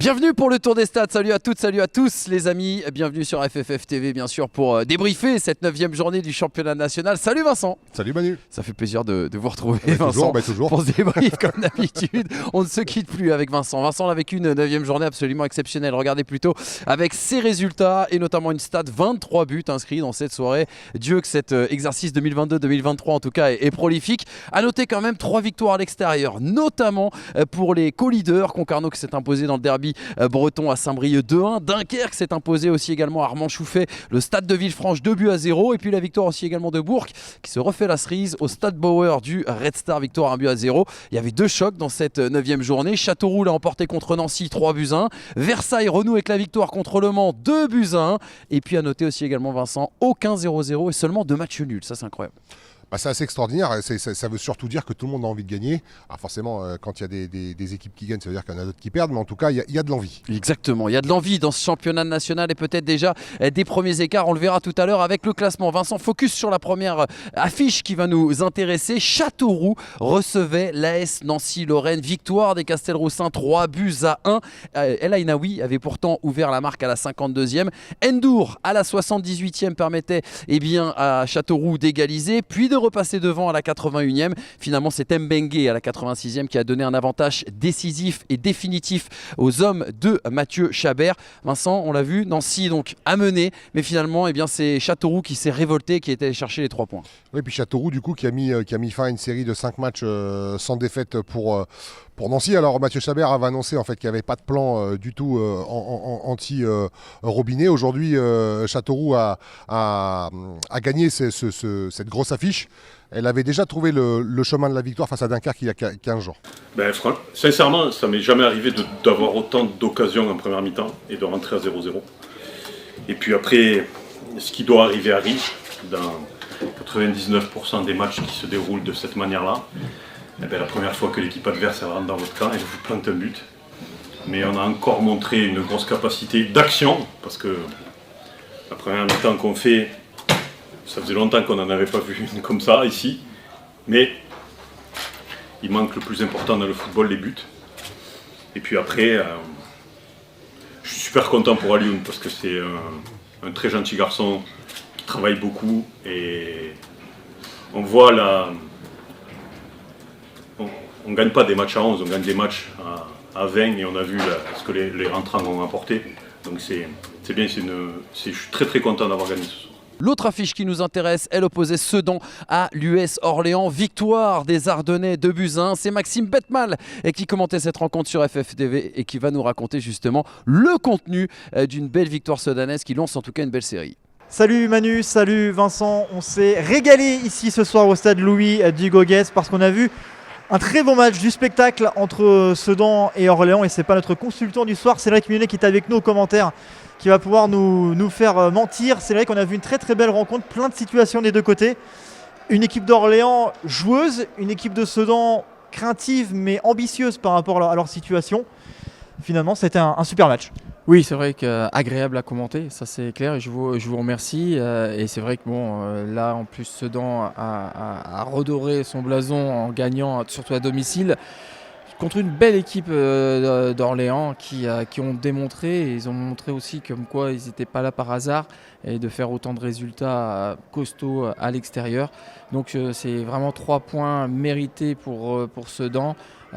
Bienvenue pour le Tour des Stades, salut à toutes, salut à tous les amis, bienvenue sur FFF TV bien sûr pour débriefer cette 9e journée du championnat national. Salut Vincent. Salut Manu. Ça fait plaisir de vous retrouver Vincent toujours. pour ce débrief comme d'habitude. On ne se quitte plus avec Vincent. Vincent a vécu une 9e journée absolument exceptionnelle, regardez plutôt avec ses résultats et notamment une stat 23 buts inscrits dans cette soirée. Dieu que cet exercice 2022-2023 en tout cas est prolifique. A noter quand même 3 victoires à l'extérieur, notamment pour les co-leaders. Concarneau qui s'est imposé dans le derby breton à Saint-Brieuc 2-1. Dunkerque s'est imposé aussi également à Armand-Chouffet, le stade de Villefranche 2-0. Et puis la victoire aussi également de Bourg qui se refait la cerise au stade Bauer du Red Star, victoire 1-0. Il y avait 2 chocs dans cette 9e journée. Châteauroux l'a emporté contre Nancy 3-1. Versailles renoue avec la victoire contre Le Mans 2-1. Et puis à noter aussi également Vincent, aucun 0-0 et seulement 2 matchs nuls. Ça c'est incroyable. C'est assez extraordinaire, ça veut surtout dire que tout le monde a envie de gagner. Alors forcément, quand il y a des équipes qui gagnent, ça veut dire qu'il y en a d'autres qui perdent, mais en tout cas, il y a de l'envie. Exactement, il y a de l'envie dans ce championnat national et peut-être déjà des premiers écarts, on le verra tout à l'heure avec le classement. Vincent, focus sur la première affiche qui va nous intéresser. Châteauroux recevait l'AS Nancy-Lorraine, victoire des Castelroussins 3-1. El Ainaoui avait pourtant ouvert la marque à la 52e. Endour à la 78e permettait à Châteauroux d'égaliser, puis de repasser devant à la 81e. Finalement, c'est Mbengue à la 86e qui a donné un avantage décisif et définitif aux hommes de Mathieu Chabert. Vincent, on l'a vu, Nancy donc a mené, mais finalement, c'est Châteauroux qui s'est révolté, qui est allé chercher les 3 points. Oui, puis Châteauroux, du coup, qui a mis fin à une série de 5 matchs sans défaite pour Nancy. Alors Mathieu Chabert avait annoncé en fait qu'il n'y avait pas de plan du tout anti-Robinet. Aujourd'hui, Châteauroux a gagné cette grosse affiche. Elle avait déjà trouvé le chemin de la victoire face à Dunkerque il y a 15 jours. Sincèrement, ça m'est jamais arrivé d'avoir autant d'occasions en première mi-temps et de rentrer à 0-0. Et puis après, ce qui doit arriver arrive dans 99% des matchs qui se déroulent de cette manière-là. La première fois que l'équipe adverse rentre dans votre camp, elle vous plante un but. Mais on a encore montré une grosse capacité d'action, parce que la première mi-temps qu'on fait, ça faisait longtemps qu'on n'en avait pas vu une comme ça ici. Mais il manque le plus important dans le football, les buts. Et puis après, je suis super content pour Alioune, parce que c'est un très gentil garçon qui travaille beaucoup. Et on voit là... On ne gagne pas des matchs à 11, on gagne des matchs à 20 et on a vu ce que les rentrants ont apporté. Donc c'est bien, je suis très très content d'avoir gagné ce soir. L'autre affiche qui nous intéresse, elle opposait Sedan à l'US Orléans. Victoire des Ardennais 2-1. C'est Maxime Betmal qui commentait cette rencontre sur FFTV et qui va nous raconter justement le contenu d'une belle victoire sedanaise qui lance en tout cas une belle série. Salut Manu, salut Vincent. On s'est régalé ici ce soir au stade Louis Dugoguès parce qu'on a vu un très bon match du spectacle entre Sedan et Orléans, et c'est pas notre consultant du soir, Cédric Mionnet, qui est avec nous aux commentaires, qui va pouvoir nous faire mentir. C'est vrai qu'on a vu une très très belle rencontre, plein de situations des deux côtés. Une équipe d'Orléans joueuse, une équipe de Sedan craintive mais ambitieuse par rapport à leur situation. Finalement, c'était un super match. Oui, c'est vrai qu'agréable à commenter, ça c'est clair, et je vous remercie. Et c'est vrai que là en plus Sedan a redoré son blason en gagnant surtout à domicile contre une belle équipe d'Orléans qui ont démontré, et ils ont montré aussi comme quoi ils n'étaient pas là par hasard, et de faire autant de résultats costauds à l'extérieur. Donc c'est vraiment 3 points mérités pour Sedan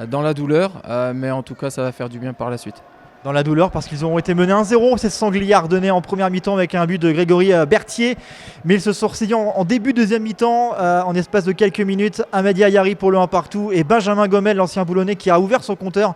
dans la douleur, mais en tout cas ça va faire du bien par la suite. Dans la douleur parce qu'ils ont été menés 1-0, ces sangliers ardennais en première mi-temps avec un but de Grégory Berthier, mais ils se sont ressaisis en début de deuxième mi-temps en espace de quelques minutes. Amadi Ayari pour le 1 partout et Benjamin Gomel, l'ancien Boulonnais, qui a ouvert son compteur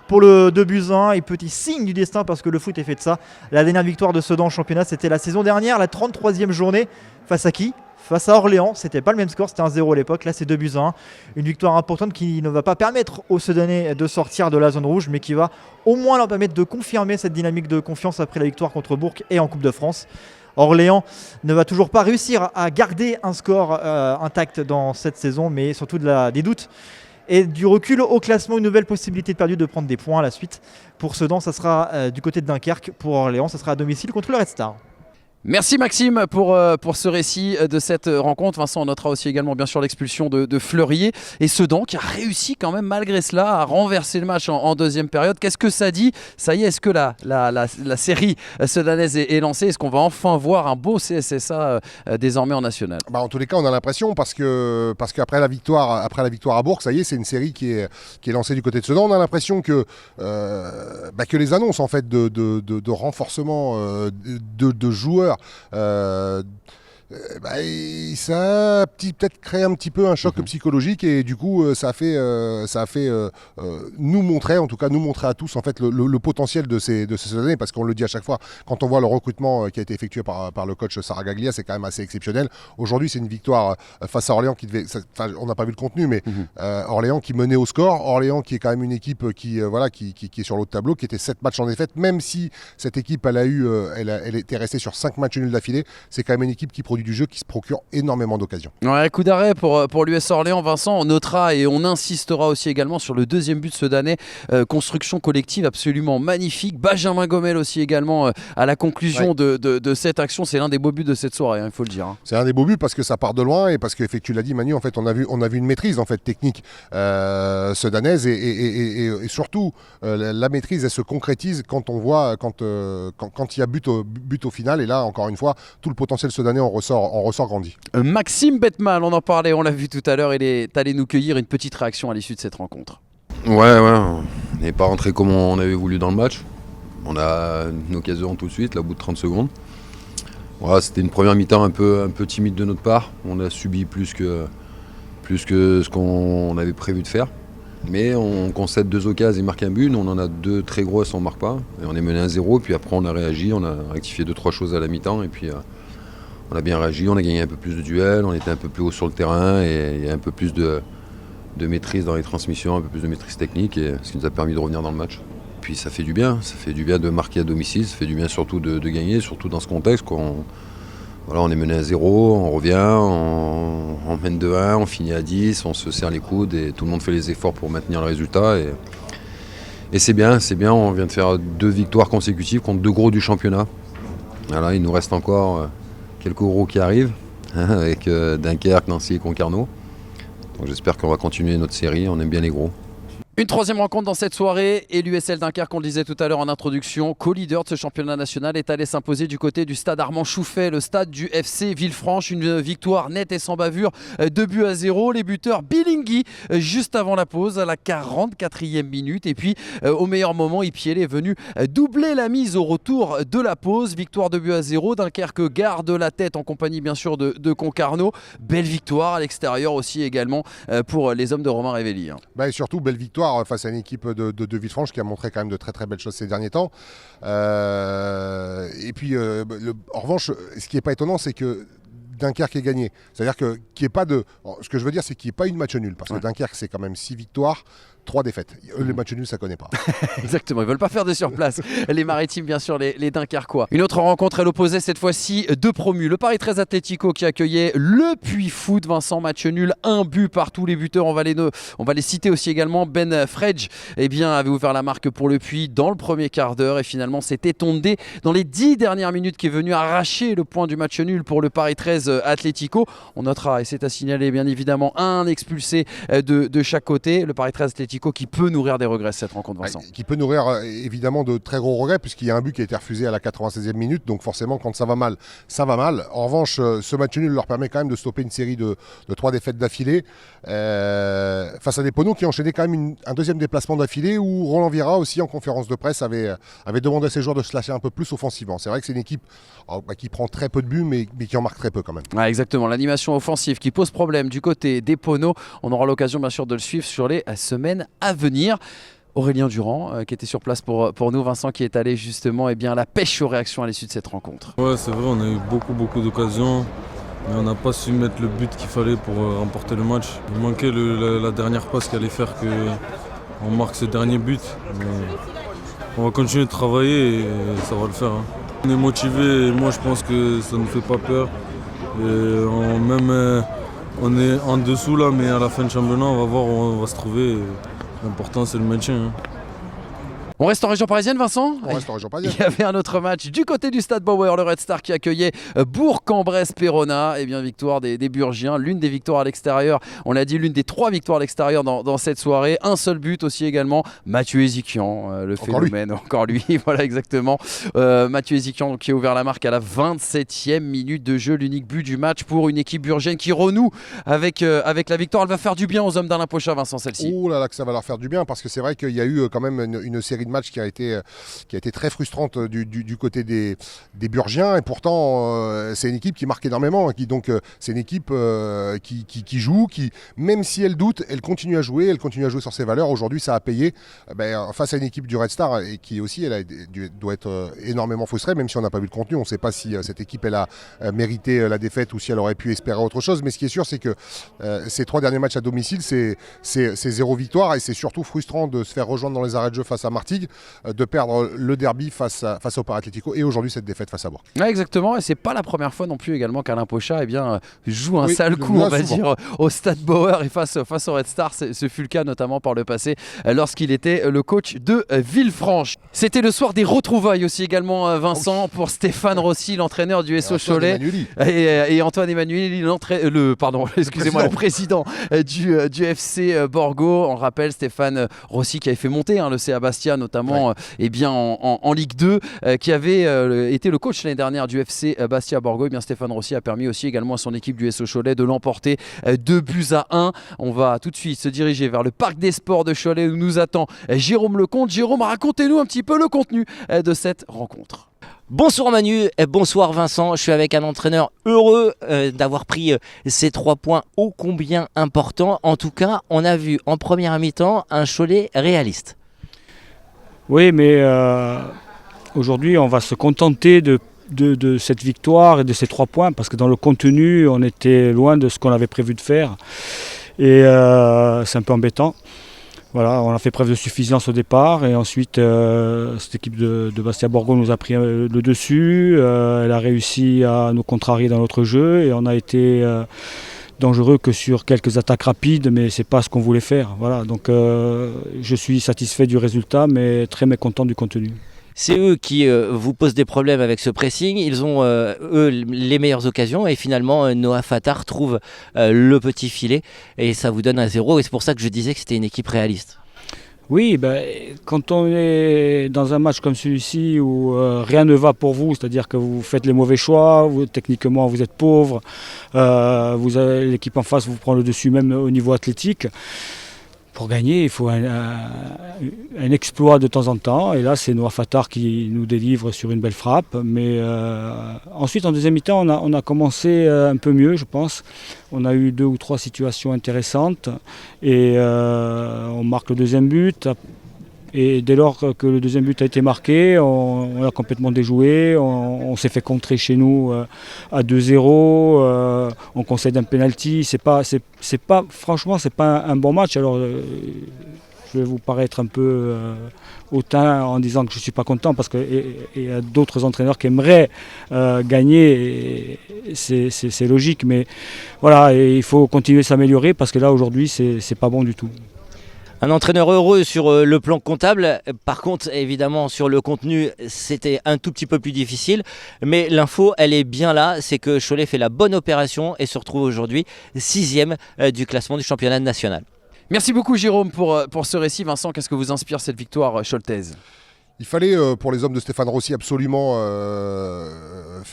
pour le 2-1. Et petit signe du destin, parce que le foot est fait de ça, la dernière victoire de Sedan en championnat, c'était la saison dernière, la 33e journée. Face à qui ? Face à Orléans, c'était pas le même score, c'était 1-0 à l'époque, là c'est 2-1. Une victoire importante qui ne va pas permettre aux Sedanais de sortir de la zone rouge, mais qui va au moins leur permettre de confirmer cette dynamique de confiance après la victoire contre Bourg et en Coupe de France. Orléans ne va toujours pas réussir à garder un score intact dans cette saison, mais surtout des doutes et du recul au classement. Une nouvelle possibilité de perdue de prendre des points à la suite. Pour Sedan, ça sera du côté de Dunkerque. Pour Orléans, ça sera à domicile contre le Red Star. Merci Maxime pour ce récit de cette rencontre. Vincent, on notera aussi également bien sûr l'expulsion de Fleurier et Sedan qui a réussi quand même malgré cela à renverser le match en deuxième période. Qu'est-ce que ça dit? Ça y est, est-ce que la série sedanaise est lancée? Est-ce qu'on va enfin voir un beau CSSA désormais en national? En tous les cas, on a l'impression parce qu'après la victoire à Bourg, ça y est, c'est une série qui est lancée du côté de Sedan. On a l'impression que les annonces en fait de renforcement de joueurs ça a peut-être créé un petit peu un choc psychologique et du coup ça a fait nous montrer à tous en fait le potentiel de ces années, parce qu'on le dit à chaque fois quand on voit le recrutement qui a été effectué par le coach Saragaglia, c'est quand même assez exceptionnel. Aujourd'hui c'est une victoire face à Orléans on n'a pas vu le contenu, mais Orléans qui menait au score, Orléans qui est quand même une équipe qui est sur l'autre tableau, qui était 7 matchs en défaite, même si cette équipe elle était restée sur 5 matchs nuls d'affilée. C'est quand même une équipe qui produit du jeu, qui se procure énormément d'occasions. Ouais, coup d'arrêt pour l'US Orléans, Vincent. On notera et on insistera aussi également sur le deuxième but sedanais, construction collective absolument magnifique. Benjamin Gomel aussi également à la conclusion de cette action. C'est l'un des beaux buts de cette soirée, il faut le dire. C'est un des beaux buts parce que ça part de loin et parce que tu l'as dit Manu, en fait on a vu une maîtrise en fait technique sedanaise et surtout la maîtrise elle se concrétise quand on voit quand il y a but au final, et là encore une fois tout le potentiel sedanais on ressort grandi. Maxime Bettmal, on en parlait, on l'a vu tout à l'heure, il est allé nous cueillir une petite réaction à l'issue de cette rencontre. Ouais, on n'est pas rentré comme on avait voulu dans le match. On a une occasion tout de suite, là, au bout de 30 secondes. Voilà, c'était une première mi-temps un peu timide de notre part. On a subi plus que ce qu'on avait prévu de faire. Mais on concède 2 occasions et marque un but. On en a 2 très grosses, on ne marque pas. Et on est mené 1-0, puis après on a réagi, on a rectifié 2-3 choses à la mi-temps. Et puis on a bien réagi, on a gagné un peu plus de duels, on était un peu plus haut sur le terrain et il y a un peu plus de maîtrise dans les transmissions, un peu plus de maîtrise technique, et ce qui nous a permis de revenir dans le match. Puis ça fait du bien de marquer à domicile, ça fait du bien surtout de gagner, surtout dans ce contexte. On est mené à 0, on revient, on mène 2-1, on finit à 10, on se serre les coudes et tout le monde fait les efforts pour maintenir le résultat. Et c'est bien, on vient de faire 2 victoires consécutives contre 2 gros du championnat. Voilà, il nous reste encore quelques gros qui arrivent, avec Dunkerque, Nancy et Concarneau. Donc j'espère qu'on va continuer notre série, on aime bien les gros. Une troisième rencontre dans cette soirée et l'USL Dunkerque, on le disait tout à l'heure en introduction, co-leader de ce championnat national, est allé s'imposer du côté du stade Armand Chouffet, le stade du FC Villefranche. Une victoire nette et sans bavure, 2-0. Les buteurs Bilingui juste avant la pause à la 44e minute, et puis au meilleur moment Ipiele est venu doubler la mise au retour de la pause. Victoire 2-0. Dunkerque garde la tête en compagnie bien sûr de Concarneau. Belle victoire à l'extérieur aussi également pour les hommes de Romain Révelli. Et surtout belle victoire face à une équipe de Villefranche qui a montré quand même de très très belles choses ces derniers temps. Et puis en revanche, ce qui n'est pas étonnant, c'est que Dunkerque est gagné. C'est-à-dire qu'il n'y ait pas de... Ce que je veux dire, c'est qu'il n'y ait pas une match nul, parce que Dunkerque, c'est quand même 6 victoires, 3 défaites. Les matchs nuls, ça ne connaît pas. Exactement, ils ne veulent pas faire de surplace. Les Maritimes, bien sûr, les Dunkerquois. Une autre rencontre, elle opposait cette fois-ci 2 promus. Le Paris 13 Atlético qui accueillait le Puy Foot. Vincent, match nul, 1 but par tous les buteurs. On va les citer aussi également. Ben Fredj avait ouvert la marque pour le Puy dans le premier quart d'heure. Et finalement, c'était Tondé dans les 10 dernières minutes qui est venu arracher le point du match nul pour le Paris 13 Atlético. On notera, et c'est à signaler bien évidemment, un expulsé de chaque côté. Le Paris 13 Atlético qui peut nourrir des regrets cette rencontre, Vincent. Qui peut nourrir évidemment de très gros regrets, puisqu'il y a un but qui a été refusé à la 96e minute, donc forcément quand ça va mal, ça va mal. En revanche, ce match nul leur permet quand même de stopper une série de 3 défaites d'affilée face à des Poneaux qui enchaînaient quand même un deuxième déplacement d'affilée, où Roland Vira aussi en conférence de presse avait demandé à ses joueurs de se lâcher un peu plus offensivement. C'est vrai que c'est une équipe qui prend très peu de buts, mais qui en marque très peu quand même. Exactement, l'animation offensive qui pose problème du côté des Poneaux. On aura l'occasion bien sûr de le suivre sur les semaines à venir. Aurélien Durand qui était sur place pour nous, Vincent, qui est allé justement à la pêche aux réactions à l'issue de cette rencontre. Ouais, c'est vrai, on a eu beaucoup d'occasions, mais on n'a pas su mettre le but qu'il fallait pour remporter le match. Il manquait la dernière passe qui allait faire qu'on marque ce dernier but. Mais on va continuer de travailler et ça va le faire. On est motivé et moi je pense que ça ne fait pas peur. Et on est en dessous là, mais à la fin du championnat, on va voir où on va se trouver. L'important, c'est le maintien. On reste en région parisienne, Vincent? On reste en région parisienne. Il y avait un autre match du côté du Stade Bauer, le Red Star qui accueillait Bourg-en-Bresse-Péronne. Eh bien, victoire des Burgiens, l'une des victoires à l'extérieur. On l'a dit, l'une des 3 victoires à l'extérieur dans cette soirée. Un seul but aussi également. Mathieu Ezikian, le phénomène. Encore lui, voilà exactement. Mathieu Ezikian qui a ouvert la marque à la 27e minute de jeu. L'unique but du match pour une équipe burgienne qui renoue avec la victoire. Elle va faire du bien aux hommes d'Alain Pocha, Vincent, celle-ci. Oh là là, que ça va leur faire du bien, parce que c'est vrai qu'il y a eu quand même une série de matchs qui a été très frustrante du côté des Burgiens, et pourtant c'est une équipe qui marque énormément, c'est une équipe qui joue, qui même si elle doute, elle continue à jouer sur ses valeurs. Aujourd'hui ça a payé face à une équipe du Red Star, et qui aussi doit être énormément frustrée, même si on n'a pas vu le contenu. On ne sait pas si cette équipe elle a mérité la défaite ou si elle aurait pu espérer autre chose, mais ce qui est sûr c'est que ces 3 derniers matchs à domicile c'est 0 victoire, et c'est surtout frustrant de se faire rejoindre dans les arrêts de jeu face à Martigues, de perdre le derby face au Paratlético, et aujourd'hui cette défaite face à Bourg. Ouais, exactement, et c'est pas la première fois non plus également qu'Alain Pocha joue un sale coup, on va dire, au Stade Bauer et face au Red Star. Ce fut le cas notamment par le passé lorsqu'il était le coach de Villefranche. C'était le soir des retrouvailles aussi également, Vincent, pour Stéphane Rossi, l'entraîneur du SO Cholet, et Antoine Emmanueli, le président du FC Borgo. On rappelle Stéphane Rossi qui avait fait monter le CA Bastia notamment en Ligue 2, qui avait été le coach l'année dernière du FC Bastia Borgo. Et bien Stéphane Rossi a permis aussi également à son équipe du SO Cholet de l'emporter 2-1. On va tout de suite se diriger vers le Parc des Sports de Cholet où nous attend Jérôme Lecomte. Jérôme, racontez-nous un petit peu le contenu de cette rencontre. Bonsoir Manu, et bonsoir Vincent. Je suis avec un entraîneur heureux d'avoir pris ces 3 points ô combien importants. En tout cas, on a vu en première mi-temps un Cholet réaliste. Oui, mais aujourd'hui, on va se contenter de cette victoire et de ces 3 points, parce que dans le contenu, on était loin de ce qu'on avait prévu de faire. Et c'est un peu embêtant. Voilà, on a fait preuve de suffisance au départ, et ensuite cette équipe de Bastia Borgo nous a pris le dessus. Elle a réussi à nous contrarier dans notre jeu, et on a été dangereux que sur quelques attaques rapides, mais c'est pas ce qu'on voulait faire. Voilà, donc je suis satisfait du résultat, mais très mécontent du contenu. C'est eux qui vous posent des problèmes avec ce pressing. Ils ont eux les meilleures occasions, et finalement Noah Fattar trouve le petit filet et ça vous donne un 0. Et c'est pour ça que je disais que c'était une équipe réaliste. Oui, quand on est dans un match comme celui-ci où rien ne va pour vous, c'est-à-dire que vous faites les mauvais choix, techniquement vous êtes pauvre, l'équipe en face vous prend le dessus même au niveau athlétique. Pour gagner, il faut un exploit de temps en temps. Et là, c'est Noah Fattar qui nous délivre sur une belle frappe. Mais ensuite, en deuxième mi-temps, on a commencé un peu mieux, je pense. On a eu 2 ou 3 situations intéressantes. Et on marque le deuxième but. Et dès lors que le deuxième but a été marqué, on a complètement déjoué. On s'est fait contrer chez nous à 2-0. On concède un penalty. Franchement, c'est pas un bon match. Alors, je vais vous paraître un peu hautain en disant que je ne suis pas content, parce qu'il y a d'autres entraîneurs qui aimeraient gagner. Et c'est logique. Mais voilà, et il faut continuer à s'améliorer, parce que là, aujourd'hui, c'est pas bon du tout. Un entraîneur heureux sur le plan comptable. Par contre, évidemment, sur le contenu, c'était un tout petit peu plus difficile. Mais l'info, elle est bien là. C'est que Cholet fait la bonne opération et se retrouve aujourd'hui 6e du classement du championnat national. Merci beaucoup Jérôme pour ce récit. Vincent, qu'est-ce que vous inspire cette victoire choltaise ? Il fallait, pour les hommes de Stéphane Rossi, absolument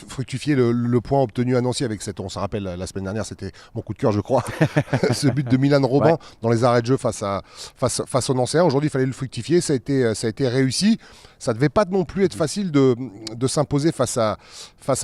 fructifier le point obtenu à Nancy avec on se rappelle, la semaine dernière, c'était mon coup de cœur, je crois, ce but de Milan Robin dans les arrêts de jeu face aux Nancéens. Aujourd'hui, il fallait le fructifier, ça a été réussi. Ça ne devait pas non plus être facile de s'imposer face à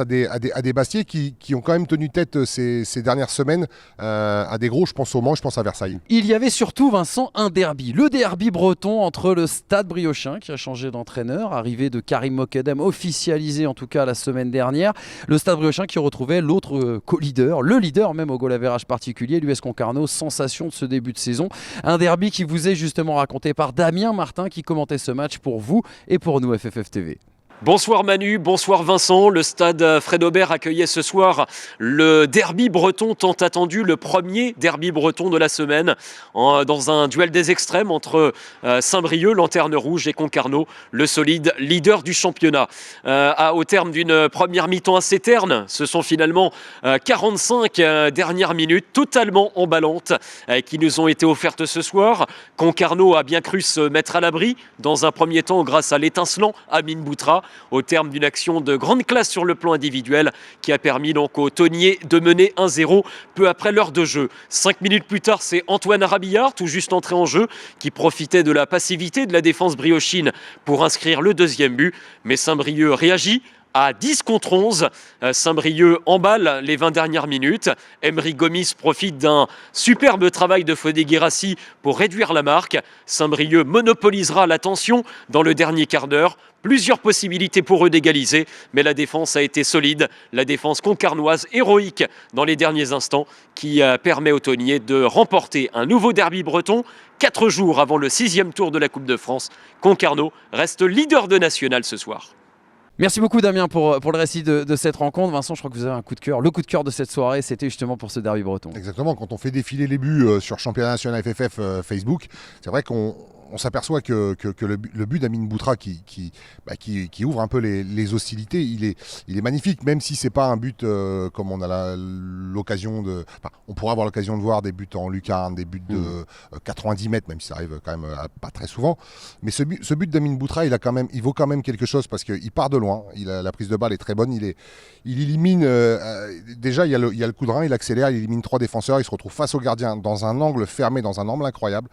des Bastiais qui ont quand même tenu tête ces dernières semaines à des gros, je pense au Mans, je pense à Versailles. Il y avait surtout, Vincent, un derby. Le derby breton entre le Stade Briochin, qui a changé d'entraîneur, arrivé de Karim Mokedem, officialisé en tout cas la semaine dernière. Le Stade Briochin qui retrouvait l'autre co-leader, le leader même au goal average particulier, l'US Concarneau, sensation de ce début de saison. Un derby qui vous est justement raconté par Damien Martin qui commentait ce match pour vous et pour nous FFF TV. Bonsoir Manu, bonsoir Vincent. Le stade Fred Aubert accueillait ce soir le derby breton tant attendu, le premier derby breton de la semaine, dans un duel des extrêmes entre Saint-Brieuc, Lanterne Rouge, et Concarneau, le solide leader du championnat. Au terme d'une première mi-temps assez terne, ce sont finalement 45 dernières minutes totalement emballantes qui nous ont été offertes ce soir. Concarneau a bien cru se mettre à l'abri dans un premier temps grâce à l'étincelant Amine Boutra, au terme d'une action de grande classe sur le plan individuel qui a permis donc aux Tonniers de mener 1-0 peu après l'heure de jeu. 5 minutes plus tard, c'est Antoine Arabillard, tout juste entré en jeu, qui profitait de la passivité de la défense briochine pour inscrire le deuxième but. Mais Saint-Brieuc réagit. À 10 contre 11, Saint-Brieuc emballe les 20 dernières minutes. Emery Gomis profite d'un superbe travail de Fodé Guérassi pour réduire la marque. Saint-Brieuc monopolisera l'attention dans le dernier quart d'heure. Plusieurs possibilités pour eux d'égaliser, mais la défense a été solide. La défense concarnoise héroïque dans les derniers instants qui permet aux Tonniers de remporter un nouveau derby breton. 4 jours avant le 6e tour de la Coupe de France, Concarneau reste leader de national ce soir. Merci beaucoup Damien pour le récit de cette rencontre. Vincent, je crois que vous avez un coup de cœur. Le coup de cœur de cette soirée, c'était justement pour ce derby breton. Exactement, quand on fait défiler les buts sur Championnat National FFF Facebook, c'est vrai qu'on s'aperçoit que le but d'Amine Boutra qui ouvre un peu les hostilités, il est magnifique, même si c'est pas un but comme on a l'occasion de... Enfin, on pourrait avoir l'occasion de voir des buts en lucarne, des buts de 90 mètres, même si ça arrive quand même pas très souvent. Mais ce but d'Amine Boutra, il vaut quand même quelque chose parce qu'il part de loin, la prise de balle est très bonne, il élimine... déjà, il y a le coup de rein, il accélère, il élimine 3 défenseurs, il se retrouve face au gardien dans un angle fermé, dans un angle incroyable.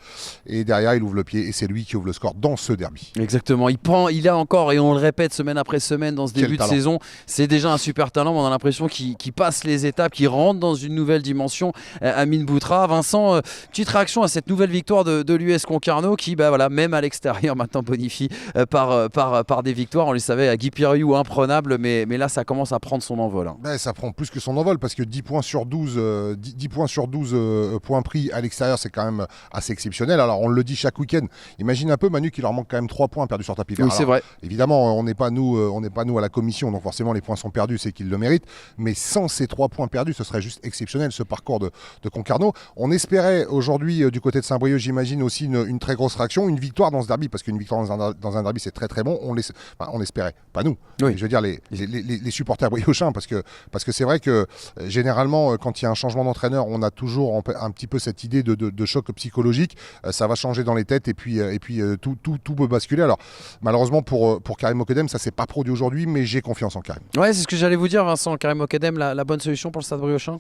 Et derrière, il ouvre le pied. Et c'est lui qui ouvre le score dans ce derby. Exactement, il a encore, et on le répète semaine après semaine dans ce début de saison, c'est déjà un super talent, mais on a l'impression qu'il passe les étapes, qu'il rentre dans une nouvelle dimension. Amine Boutra. Vincent, petite réaction à cette nouvelle victoire de l'US Concarneau qui, même à l'extérieur maintenant bonifie par des victoires. On le savait, à Guy Piriou imprenable, mais là ça commence à prendre son envol. Ça prend plus que son envol parce que 10 points sur 12, 10 points sur 12 points pris à l'extérieur, c'est quand même assez exceptionnel. Alors on le dit chaque week-end. Imagine un peu Manu qu'il leur manque quand même 3 points perdus sur tapis vert. Oui, c'est vrai. Évidemment, on n'est pas nous à la commission, donc forcément les points sont perdus, c'est qu'ils le méritent. Mais sans ces 3 points perdus, ce serait juste exceptionnel ce parcours de Concarneau. On espérait aujourd'hui du côté de Saint-Brieuc, j'imagine aussi une très grosse réaction, une victoire dans ce derby, parce qu'une victoire dans un derby c'est très très bon. On espérait, pas nous. Oui. Je veux dire les supporters briochins, parce que c'est vrai que généralement quand il y a un changement d'entraîneur, on a toujours un petit peu cette idée de choc psychologique. Ça va changer dans les têtes et puis tout peut basculer. Alors malheureusement pour Karim Mokedem, ça s'est pas produit aujourd'hui, mais j'ai confiance en Karim. Ouais, c'est ce que j'allais vous dire, Vincent. Karim Mokedem, la bonne solution pour le Stade Briochin.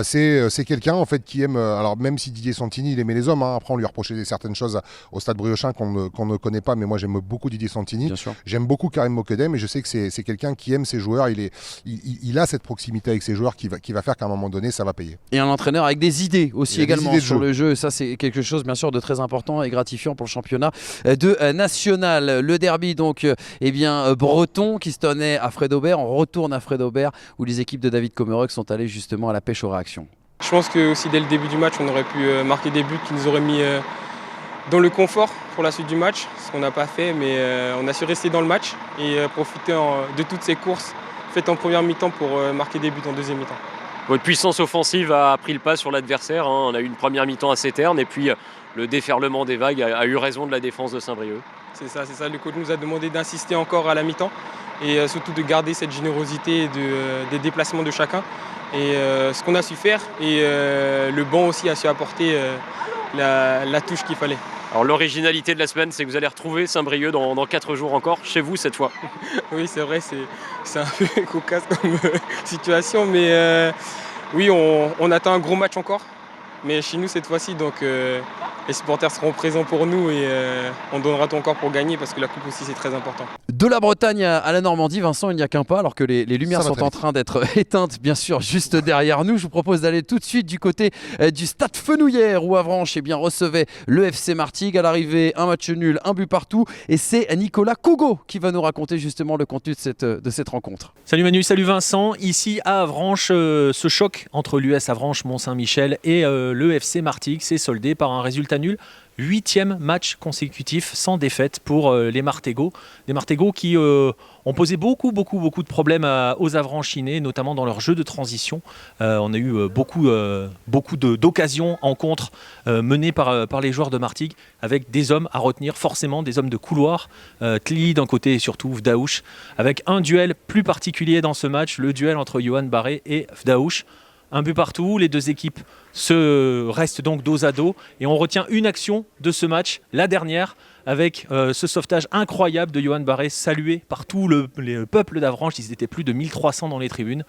C'est quelqu'un en fait qui aime, alors même si Didier Santini il aimait les hommes, après on lui reprochait certaines choses au Stade Briochin qu'on ne connaît pas, mais moi j'aime beaucoup Didier Santini. Bien sûr. J'aime beaucoup Karim Mokedem et je sais que c'est quelqu'un qui aime ses joueurs, il a cette proximité avec ses joueurs qui va faire qu'à un moment donné ça va payer. Et un entraîneur avec des idées aussi également idées sur le jeu, ça c'est quelque chose bien sûr de très important et gratifiant pour le championnat de national. Le derby donc breton qui se tenait à Fred Aubert, on retourne à Fred Aubert où les équipes de David Comereuc sont allées justement à la pêche aux réactions. Je pense que aussi dès le début du match, on aurait pu marquer des buts qui nous auraient mis dans le confort pour la suite du match, ce qu'on n'a pas fait, mais on a su rester dans le match et profiter de toutes ces courses faites en première mi-temps pour marquer des buts en deuxième mi-temps. Votre puissance offensive a pris le pas sur l'adversaire, On a eu une première mi-temps assez terne et puis le déferlement des vagues a eu raison de la défense de Saint-Brieuc. C'est ça. Le coach nous a demandé d'insister encore à la mi-temps et surtout de garder cette générosité des déplacements de chacun. Et ce qu'on a su faire, et le banc aussi a su apporter la touche qu'il fallait. Alors l'originalité de la semaine, c'est que vous allez retrouver Saint-Brieuc dans 4 jours encore, chez vous cette fois. Oui, c'est vrai, c'est un peu cocasse comme situation, mais oui, on attend un gros match encore, mais chez nous cette fois-ci, donc les supporters seront présents pour nous et on donnera tout encore pour gagner parce que la coupe aussi c'est très important. De la Bretagne à la Normandie, Vincent, il n'y a qu'un pas alors que les lumières sont en train d'être éteintes bien sûr juste derrière nous. Je vous propose d'aller tout de suite du côté du Stade Fenouillère où Avranches recevait le FC Martigues. À l'arrivée, un match nul, un but partout et c'est Nicolas Cougo qui va nous raconter justement le contenu de cette rencontre. Salut Manu, salut Vincent. Ici à Avranches, ce choc entre l'US Avranches Mont-Saint-Michel et le FC Martigues s'est soldé par un résultat nul. 8e match consécutif sans défaite pour les Martégots. Des Martégots qui ont posé beaucoup de problèmes aux Avranchinais, notamment dans leur jeu de transition. On a eu beaucoup d'occasions en contre menées par les joueurs de Martigues, avec des hommes à retenir, forcément des hommes de couloir. Tli d'un côté et surtout Vdaouch, avec un duel plus particulier dans ce match, le duel entre Johan Barré et Vdaouch. Un but partout, les deux équipes restent donc dos à dos et on retient une action de ce match, la dernière, avec ce sauvetage incroyable de Johan Barré, salué par tout le peuple d'Avranches. Ils étaient plus de 1300 dans les tribunes,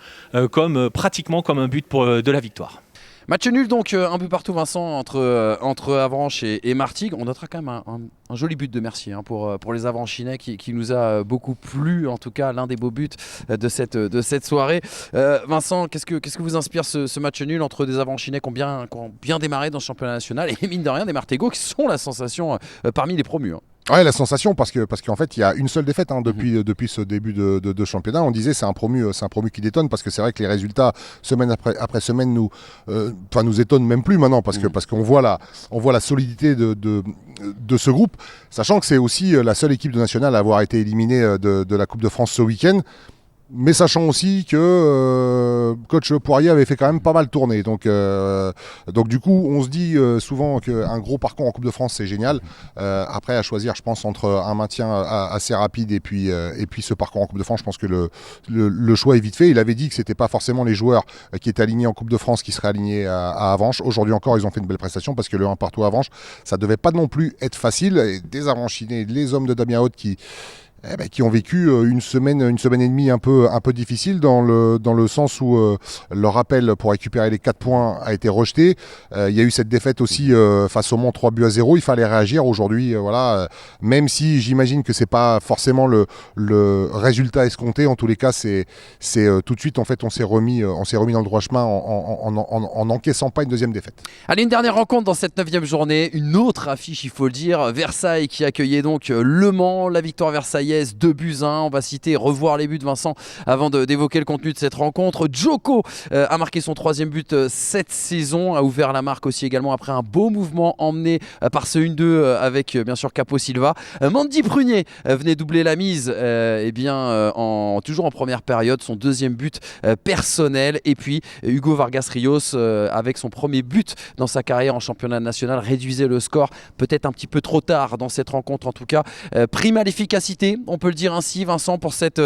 pratiquement comme un but de la victoire. Match nul donc, un but partout Vincent entre Avranches et Martigues. On notera quand même un joli but de Mercier pour les Avranchinais qui nous a beaucoup plu, en tout cas l'un des beaux buts de cette soirée. Vincent, qu'est-ce que vous inspire ce match nul entre des Avranchinais qui ont bien démarré dans le championnat national et mine de rien des Martégots qui sont la sensation parmi les promus. Ouais, la sensation parce qu'en fait il y a une seule défaite depuis ce début de championnat. On disait c'est un promu qui détonne parce que c'est vrai que les résultats semaine après semaine nous étonnent même plus maintenant parce qu'on voit la solidité de ce groupe, sachant que c'est aussi la seule équipe de nationale à avoir été éliminée de la Coupe de France ce week-end. Mais sachant aussi que coach Poirier avait fait quand même pas mal tourner. Donc du coup, on se dit souvent qu'un gros parcours en Coupe de France, c'est génial. Après, à choisir, je pense, entre un maintien assez rapide et puis ce parcours en Coupe de France, je pense que le choix est vite fait. Il avait dit que c'était pas forcément les joueurs qui étaient alignés en Coupe de France qui seraient alignés à Avranches. Aujourd'hui encore, ils ont fait une belle prestation parce que le 1 partout à Avranches, ça devait pas non plus être facile. Et des Avranchinais, les hommes de Damien Haute qui ont vécu une semaine et demie un peu difficile dans le sens où leur appel pour récupérer les 4 points a été rejeté. Il y a eu cette défaite aussi face au Mans 3-0. Il fallait réagir aujourd'hui, même si j'imagine que c'est pas forcément le résultat escompté. En tous les cas, c'est tout de suite en fait on s'est remis dans le droit chemin en n'encaissant pas une deuxième défaite. Allez, une dernière rencontre dans cette 9e journée, une autre affiche, il faut le dire, Versailles qui accueillait donc Le Mans, la victoire versaillaise 2-1. On va citer et revoir les buts de Vincent avant d'évoquer le contenu de cette rencontre. Djoko a marqué son 3e but cette saison, a ouvert la marque aussi également après un beau mouvement emmené par ce 1-2 avec bien sûr Capo Silva. Mandy Prunier venait doubler la mise toujours en première période, son 2e but personnel. Et puis Hugo Vargas Rios avec son premier but dans sa carrière en championnat national réduisait le score peut-être un petit peu trop tard dans cette rencontre. En tout cas, prime à l'efficacité, on peut le dire ainsi, Vincent, pour cette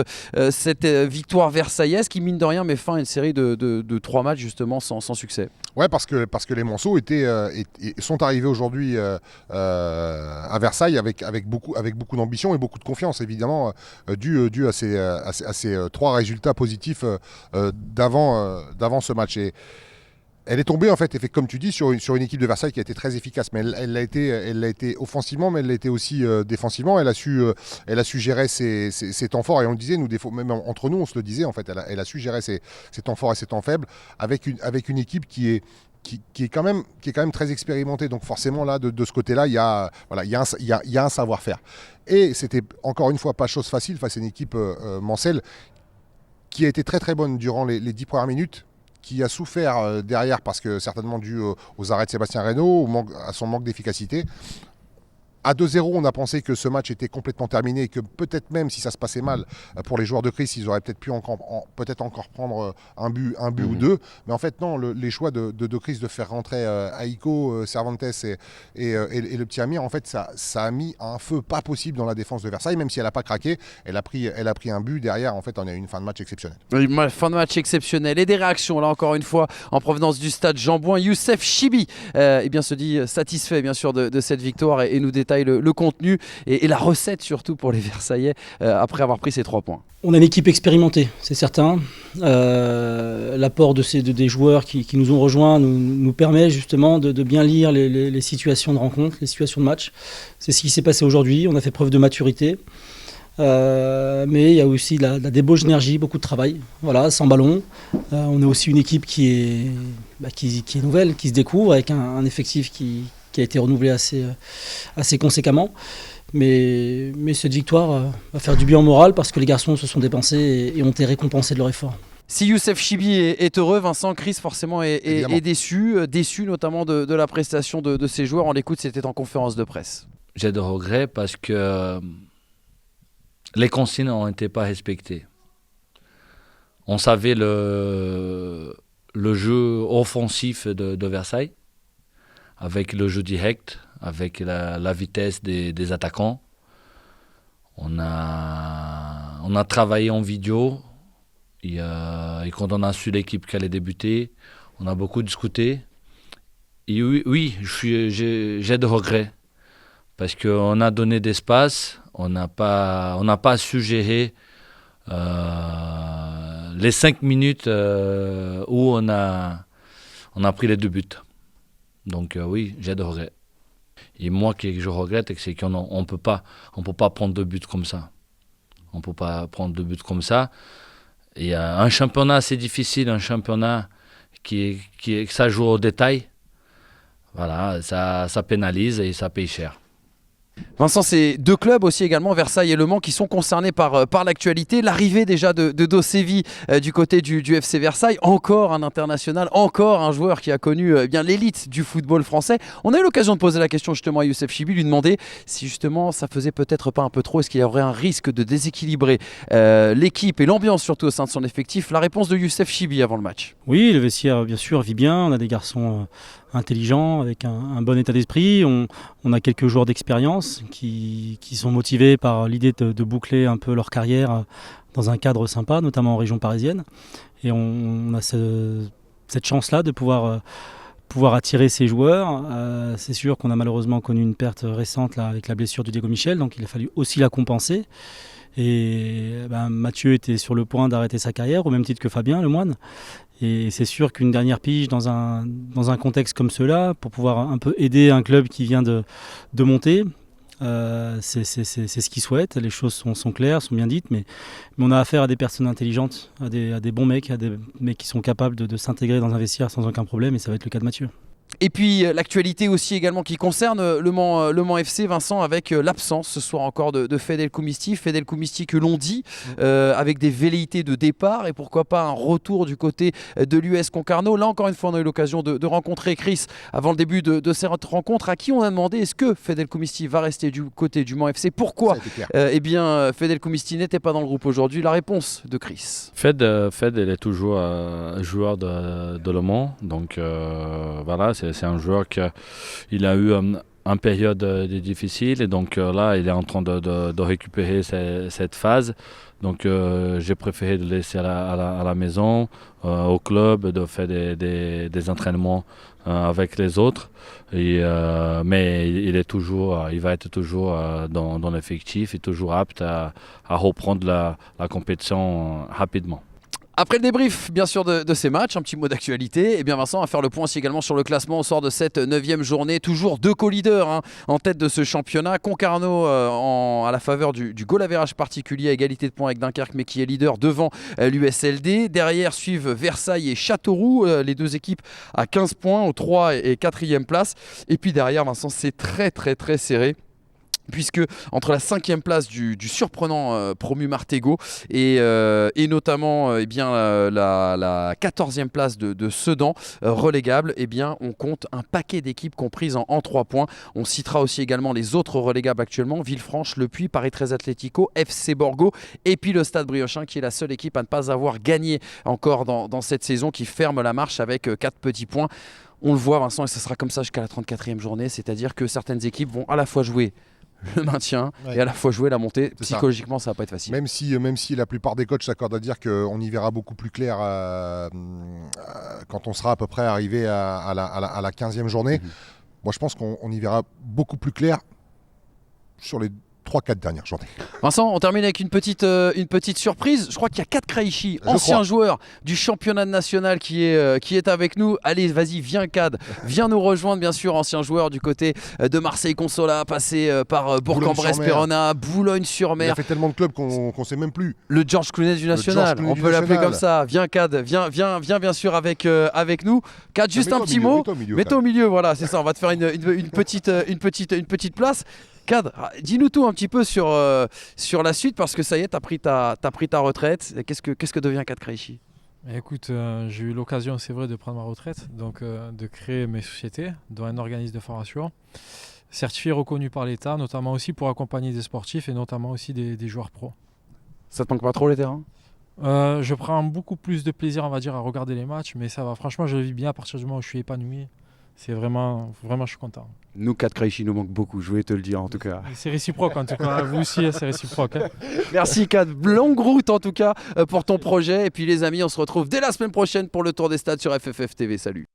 victoire versaillaise qui, mine de rien, met fin à une série de 3 matchs justement sans succès. Ouais, parce que les Monceaux sont arrivés aujourd'hui à Versailles avec beaucoup d'ambition et beaucoup de confiance, évidemment, dû à ces 3 résultats positifs d'avant ce match. Et elle est tombée, en fait, comme tu dis, sur une équipe de Versailles qui a été très efficace. Mais elle l'a été offensivement, mais elle l'a été aussi défensivement. Elle a su gérer ses temps forts. Et on le disait, même entre nous, on se le disait, en fait. Elle a su gérer ses temps forts et ses temps faibles avec une équipe qui est quand même très expérimentée. Donc forcément, là, de ce côté-là, il y a un savoir-faire. Et c'était, encore une fois, pas chose facile face à une équipe mancelle qui a été très très bonne durant les 10 premières minutes, qui a souffert derrière parce que certainement dû aux arrêts de Sébastien Reynaud, à son manque d'efficacité. À 2-0, on a pensé que ce match était complètement terminé et que peut-être même si ça se passait mal pour les joueurs de Chris, ils auraient peut-être pu encore prendre un but ou 2. Mais en fait, non, les choix de Chris de faire rentrer Aiko, Cervantes et le petit Amir, en fait, ça a mis un feu pas possible dans la défense de Versailles, même si elle n'a pas craqué. Elle a pris un but derrière. En fait, on a eu une fin de match exceptionnelle. Une fin de match exceptionnelle et des réactions, là encore une fois, en provenance du stade Jean-Bouin. Youssef Chibi se dit satisfait bien sûr de cette victoire et nous détaille le contenu et la recette surtout pour les Versaillais après avoir pris ces 3 points. On a une équipe expérimentée, c'est certain. L'apport des joueurs qui nous ont rejoints nous permet justement de bien lire les situations de rencontre, les situations de match. C'est ce qui s'est passé aujourd'hui. On a fait preuve de maturité. Mais il y a aussi la débauche d'énergie, beaucoup de travail, sans ballon. On a aussi une équipe qui est nouvelle, qui se découvre avec un effectif qui a été renouvelé assez conséquemment. Mais cette victoire va faire du bien au moral parce que les garçons se sont dépensés et ont été récompensés de leur effort. Si Youssef Chibi est heureux, Vincent, Chris forcément est déçu notamment de la prestation de ses joueurs. On l'écoute, c'était en conférence de presse. J'ai de regrets parce que les consignes n'ont été pas respectées. On savait le jeu offensif de Versailles, avec le jeu direct, avec la vitesse des attaquants. On a travaillé en vidéo et quand on a su l'équipe qui allait débuter, on a beaucoup discuté. Et oui, j'ai de regrets parce qu'on a donné d'espace, on n'a pas su gérer les 5 minutes où on a pris les 2 buts. Donc oui, j'ai de regrets. Et moi, ce que je regrette, c'est qu'on ne peut pas prendre 2 buts comme ça. On ne peut pas prendre 2 buts comme ça. Et un championnat, c'est difficile, un championnat qui ça joue au détail. Voilà, ça pénalise et ça paye cher. Vincent, c'est 2 clubs aussi également, Versailles et Le Mans, qui sont concernés par l'actualité. L'arrivée déjà de Dosevi du côté du FC Versailles, encore un international, encore un joueur qui a connu l'élite du football français. On a eu l'occasion de poser la question justement à Youssef Chibi, lui demander si justement ça faisait peut-être pas un peu trop, est-ce qu'il y aurait un risque de déséquilibrer l'équipe et l'ambiance surtout au sein de son effectif. La réponse de Youssef Chibi avant le match. Oui, le vestiaire bien sûr vit bien, on a des garçons intelligents, avec un bon état d'esprit. On a quelques joueurs d'expérience qui sont motivés par l'idée de boucler un peu leur carrière dans un cadre sympa, notamment en région parisienne. Et on a cette chance-là de pouvoir attirer ces joueurs. C'est sûr qu'on a malheureusement connu une perte récente là, avec la blessure de Diego Michel, donc il a fallu aussi la compenser. Et Mathieu était sur le point d'arrêter sa carrière, au même titre que Fabien Lemoine. Et c'est sûr qu'une dernière pige dans un contexte comme cela, pour pouvoir un peu aider un club qui vient de monter, c'est ce qu'ils souhaitent. Les choses sont claires, sont bien dites, mais on a affaire à des personnes intelligentes, à des bons mecs, à des mecs qui sont capables de s'intégrer dans un vestiaire sans aucun problème, et ça va être le cas de Mathieu. Et puis l'actualité aussi également qui concerne le Mans FC, Vincent, avec l'absence ce soir encore de Fedel Koumisti que l'on dit avec des velléités de départ et pourquoi pas un retour du côté de l'US Concarneau. Là encore une fois on a eu l'occasion de rencontrer Chris avant le début de cette rencontre, à qui on a demandé est-ce que Fedel Koumisti va rester du côté du Mans FC. Pourquoi Fedel Koumisti n'était pas dans le groupe aujourd'hui. La réponse de Chris. Fed il est toujours joueur de Le Mans, donc voilà, c'est un joueur qui a eu une période difficile et donc là il est en train de récupérer cette phase. Donc j'ai préféré le laisser à la maison, au club, de faire des entraînements avec les autres. Mais il va être toujours dans l'effectif et toujours apte à reprendre la compétition rapidement. Après le débrief, bien sûr, de ces matchs, un petit mot d'actualité. Et bien Vincent, à faire le point aussi également sur le classement au sort de cette 9e journée. Toujours 2 co-leaders en tête de ce championnat. Concarneau à la faveur du goal average particulier à égalité de points avec Dunkerque, mais qui est leader devant l'USLD. Derrière suivent Versailles et Châteauroux, les 2 équipes à 15 points, aux 3 et 4e place. Et puis derrière, Vincent, c'est très très très serré, puisque entre la 5e place du surprenant promu Martégo et notamment la 14e place de Sedan relégable, on compte un paquet d'équipes comprises en 3 points. On citera aussi également les autres relégables actuellement: Villefranche, Le Puy, Paris 13 Atlético, FC Borgo et puis le Stade Briochin, qui est la seule équipe à ne pas avoir gagné encore dans cette saison, qui ferme la marche avec 4 petits points. On le voit, Vincent, et ce sera comme ça jusqu'à la 34e journée, c'est-à-dire que certaines équipes vont à la fois jouer le maintien et à la fois jouer la montée. Psychologiquement, ça va pas être facile. Même si la plupart des coachs s'accordent à dire qu'on y verra beaucoup plus clair quand on sera à peu près arrivé à la 15e journée. Moi, je pense qu'on y verra beaucoup plus clair sur les 3-4 dernières journées. Vincent, on termine avec une petite surprise. Je crois qu'il y a Kad Kraichi, ancien joueur du championnat national, qui est avec nous. Allez, vas-y, viens Kad, viens nous rejoindre, bien sûr, ancien joueur du côté de Marseille-Consola, passé par Bourg-en-Bresse, Péronne, Boulogne-sur-Mer. Il a fait tellement de clubs qu'on ne sait même plus. Le George Clooney du national, on peut l'appeler comme ça. Viens Kad, viens bien sûr avec nous. Kad, juste un petit mot. Mets-toi au milieu, voilà, c'est ça. On va te faire une petite place. Kad, dis-nous tout un petit peu sur la suite, parce que ça y est, t'as pris ta retraite. Qu'est-ce que devient Kad Kraichi ? Écoute, j'ai eu l'occasion, c'est vrai, de prendre ma retraite, donc de créer mes sociétés, dont un organisme de formation, certifié, reconnu par l'État, notamment aussi pour accompagner des sportifs et notamment aussi des joueurs pros. Ça te manque pas trop les terrains? Je prends beaucoup plus de plaisir, on va dire, à regarder les matchs, mais ça va. Franchement, je le vis bien à partir du moment où je suis épanoui. C'est vraiment, je suis content. Nous, 4 Krejci nous manque beaucoup, je voulais te le dire en tout cas. C'est réciproque en tout cas, vous aussi, c'est réciproque. Hein. Merci Kat, longue route en tout cas pour ton projet. Et puis les amis, on se retrouve dès la semaine prochaine pour le tour des stades sur FFF TV. Salut.